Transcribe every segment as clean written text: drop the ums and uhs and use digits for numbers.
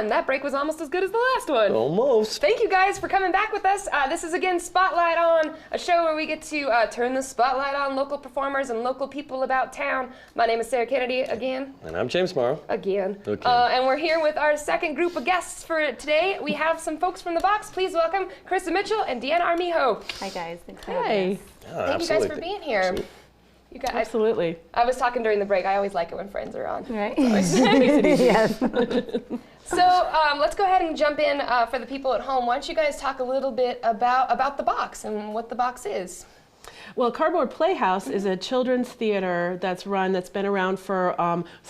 Man, that break was almost as good as the last one. Almost. Thank you guys for coming back with us. This is again Spotlight On, a show where we get to turn the spotlight on local performers and local people about town. My name is Sarah Kennedy again. And I'm James Morrow. Again. Okay. And we're here with our second group of guests for today. We have some folks from the box. Please welcome Krista Mitchell and Deanna Armijo. Hi guys, thanks for having us. Yeah, Thank you guys for being here. Absolutely. You guys, Absolutely. I was talking during the break. I always like it when friends are on. Right? Makes it easy. Yes. So let's go ahead and jump in for the people at home. Why don't you guys talk a little bit about the box and what the box is? Well, Cardboard Playhouse is a children's theater that's been around for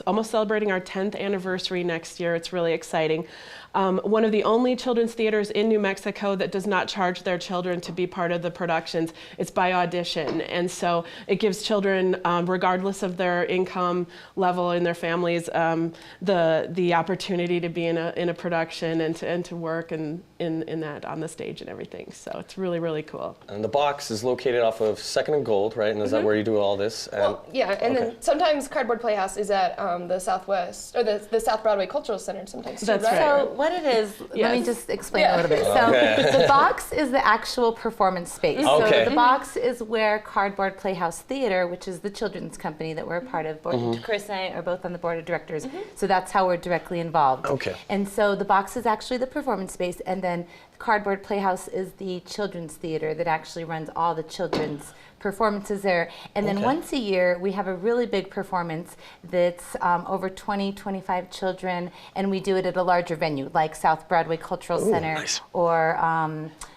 almost celebrating our 10th anniversary next year. It's really exciting. One of the only children's theaters in New Mexico that does not charge their children to be part of the productions. It's by audition, and so it gives children, regardless of their income level in their families, the opportunity to be in a production and to work in that on the stage and everything. So it's really, really cool. And the box is located off of 2nd and Gold, right? And is that where you do all this? And Well, yeah, and then sometimes Cardboard Playhouse is at the Southwest, or the South Broadway Cultural Center sometimes too, That's right? right. So what it is, let me just explain Yeah. a little bit. So the box is the actual performance space. Okay. So the box is where Cardboard Playhouse Theater, which is the children's company that we're a part of, Chris and I are both on the board of directors, so that's how we're directly involved. Okay. And so the box is actually the performance space, and then Cardboard Playhouse is the children's theater that actually runs all the children's performances there. And then once a year, we have a really big performance that's over 20, 25 children, and we do it at a larger venue, like South Broadway Cultural Center, nice. or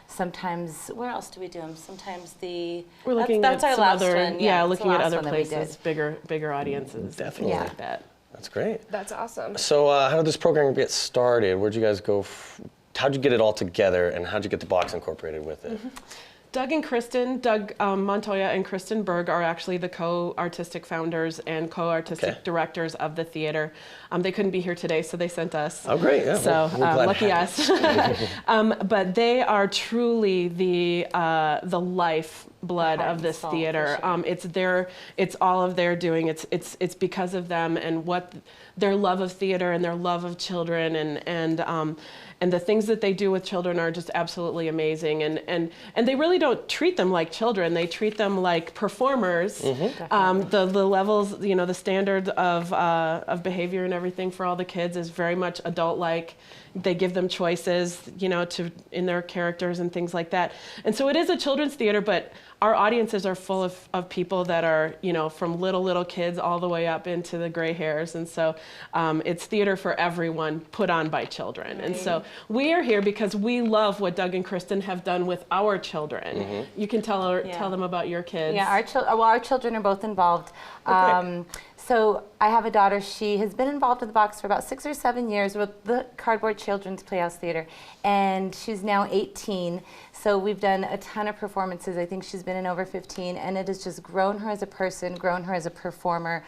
sometimes, where else do we do them? Sometimes We're looking that's at our some last other, one. yeah, it's the looking at last other one that we places, bigger audiences, Definitely. things like that. That's great. That's awesome. So how did this program get started? Where'd you guys go? How'd you get it all together, and how'd you get the box incorporated with it? Doug Montoya and Kristen Berg are actually the co-artistic founders and co-artistic directors of the theater. They couldn't be here today, so they sent us. Oh, great! Yeah. So we're glad to lucky have us. But they are truly the lifeblood of this soul, theater. for sure. It's all of their doing. It's because of them and what their love of theater and their love of children and the things that they do with children are just absolutely amazing. And they really don't treat them like children. They treat them like performers. The levels, the standard of behavior and everything for all the kids is very much adult-like. They give them choices, in their characters and things like that. And so it is a children's theater, but our audiences are full of people that are, from little kids all the way up into the gray hairs. And so it's theater for everyone put on by children. Right. And so we are here because we love what Doug and Kristen have done with our children. You can tell them about your kids. Yeah, our children are both involved. So I have a daughter. She has been involved in the box for about 6 or 7 years with the Cardboard Children's Playhouse Theater, and she's now 18. So we've done a ton of performances. I think she's been in over 15, and it has just grown her as a person, grown her as a performer,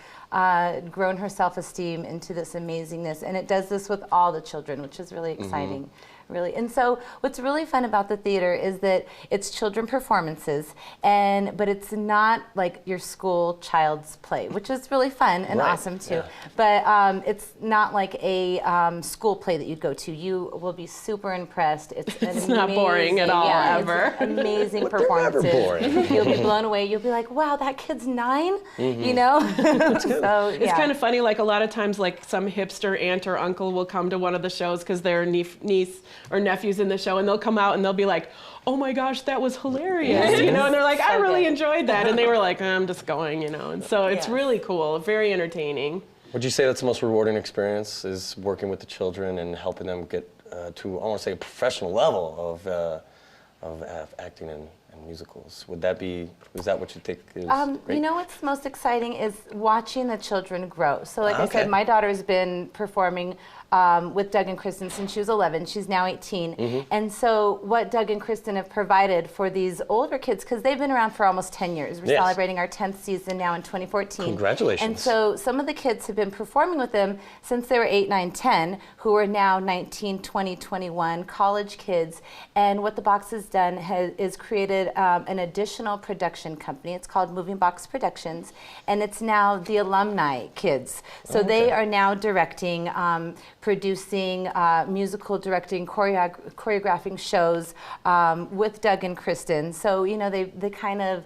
grown her self-esteem into this amazingness. And it does this with all the children, which is really exciting. Really. And so what's really fun about the theater is that it's children performances, but it's not like your school child's play, which is really fun and awesome too. But it's not like a school play that you'd go to. You will be super impressed. It's not boring at all, ever. It's amazing performances. Never boring. You'll be blown away. You'll be like, wow, that kid's 9, So It's kind of funny, like a lot of times, like some hipster aunt or uncle will come to one of the shows because their niece or nephew's in the show, and they'll come out and they'll be like, oh my gosh, that was hilarious, and they're like, I really enjoyed that, and they were like, I'm just going, and so it's really cool, very entertaining. Would you say that's the most rewarding experience, is working with the children and helping them get to, I want to say, a professional level of acting and musicals? Is that what you think is great? What's most exciting is watching the children grow. So like I said, my daughter's been performing with Doug and Kristen since she was 11. She's now 18. And so what Doug and Kristen have provided for these older kids, because they've been around for almost 10 years. We're celebrating our 10th season now in 2014. Congratulations. And so some of the kids have been performing with them since they were 8, 9, 10, who are now 19, 20, 21, college kids. And what the box has done is created started an additional production company. It's called Moving Box Productions, and it's now the alumni kids. So they are now directing, producing, musical directing, choreographing shows with Doug and Kristen. So, you know, they kind of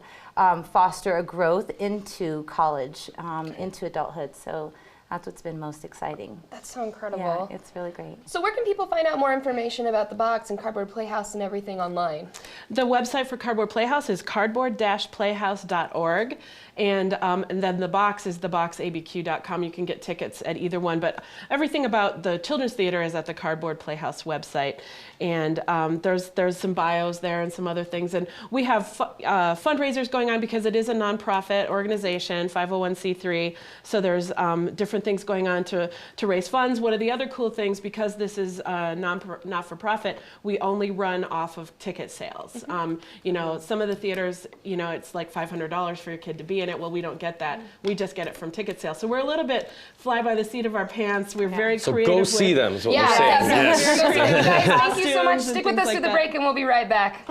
foster a growth into college, into adulthood. So that's what's been most exciting. That's so incredible. Yeah, it's really great. So where can people find out more information about the box and Cardboard Playhouse and everything online? The website for Cardboard Playhouse is cardboard-playhouse.org. And then the box is theboxabq.com. You can get tickets at either one. But everything about the Children's Theater is at the Cardboard Playhouse website. And there's some bios there and some other things. And we have fundraisers going on because it is a nonprofit organization, 501c3. So there's different things going on to raise funds. One of the other cool things, because this is not-for-profit, we only run off of ticket sales. You know, some of the theaters, you know, it's like $500 for your kid to be in it. Well, we don't get that. We just get it from ticket sales. So we're a little bit fly by the seat of our pants. We're very creative. So go see them is what we're saying. Guys, thank you so much. Costumes and Stick with things us like through the that. break and we'll be right back.